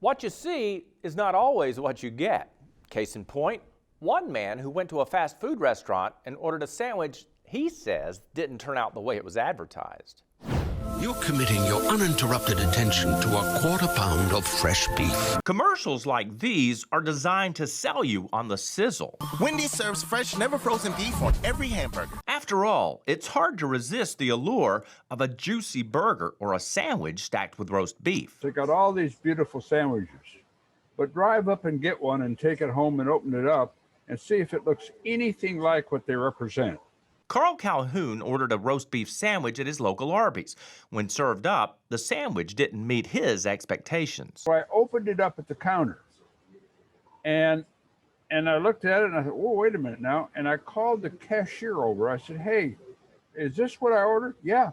What you see is not always what you get. Case in point, one man who went to a fast food restaurant and ordered a sandwich he says didn't turn out the way it was advertised. You're committing your uninterrupted attention to a quarter pound of fresh beef. Commercials like these are designed to sell you on the sizzle. Wendy's serves fresh, never frozen beef on every hamburger. After all, it's hard to resist the allure of a juicy burger or a sandwich stacked with roast beef. They got all these beautiful sandwiches, but drive up and get one and take it home and open it up and see if it looks anything like what they represent. Carl Calhoun ordered a roast beef sandwich at his local Arby's. When served up, the sandwich didn't meet his expectations. So I opened it up at the counter, and I looked at it and I thought, "Whoa, wait a minute now." And I called the cashier over. I said, "Hey, is this what I ordered?" "Yeah."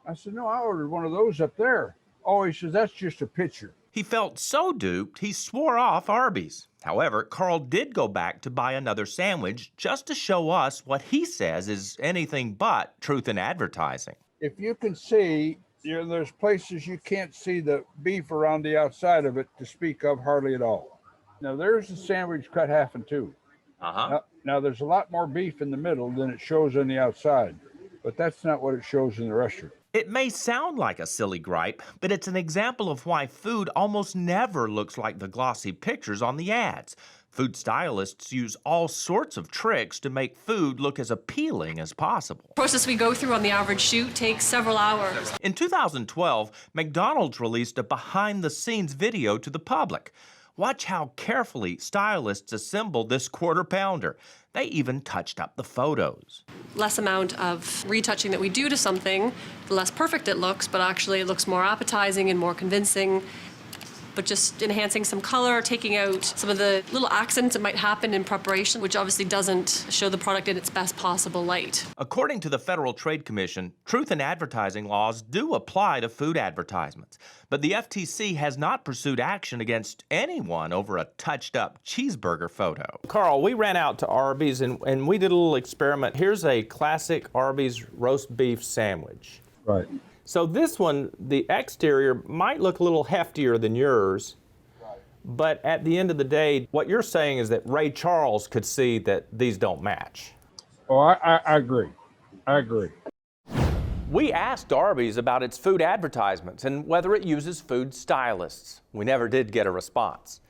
I said, "No, I ordered one of those up there." "Oh," he says, "that's just a picture." He felt so duped, he swore off Arby's. However, Carl did go back to buy another sandwich just to show us what he says is anything but truth in advertising. If you can see, there's places you can't see the beef around the outside of it to speak of hardly at all. Now, there's the sandwich cut half in two. Now, there's a lot more beef in the middle than it shows on the outside, but that's not what it shows in the restaurant. It may sound like a silly gripe, but it's an example of why food almost never looks like the glossy pictures on the ads. Food stylists use all sorts of tricks to make food look as appealing as possible. The process we go through on the average shoot takes several hours. In 2012, McDonald's released a behind-the-scenes video to the public. Watch how carefully stylists assembled this quarter pounder. They even touched up the photos. Less amount of retouching that we do to something, the less perfect it looks, but actually it looks more appetizing and more convincing. But just enhancing some color, taking out some of the little accents that might happen in preparation, which obviously doesn't show the product in its best possible light. According to the Federal Trade Commission, truth in advertising laws do apply to food advertisements, but the FTC has not pursued action against anyone over a touched-up cheeseburger photo. Carl, we ran out to Arby's and we did a little experiment. Here's a classic Arby's roast beef sandwich. Right. So this one, the exterior might look a little heftier than yours, but at the end of the day, what you're saying is that Ray Charles could see that these don't match. Oh, I agree. I agree. We asked Arby's about its food advertisements and whether it uses food stylists. We never did get a response.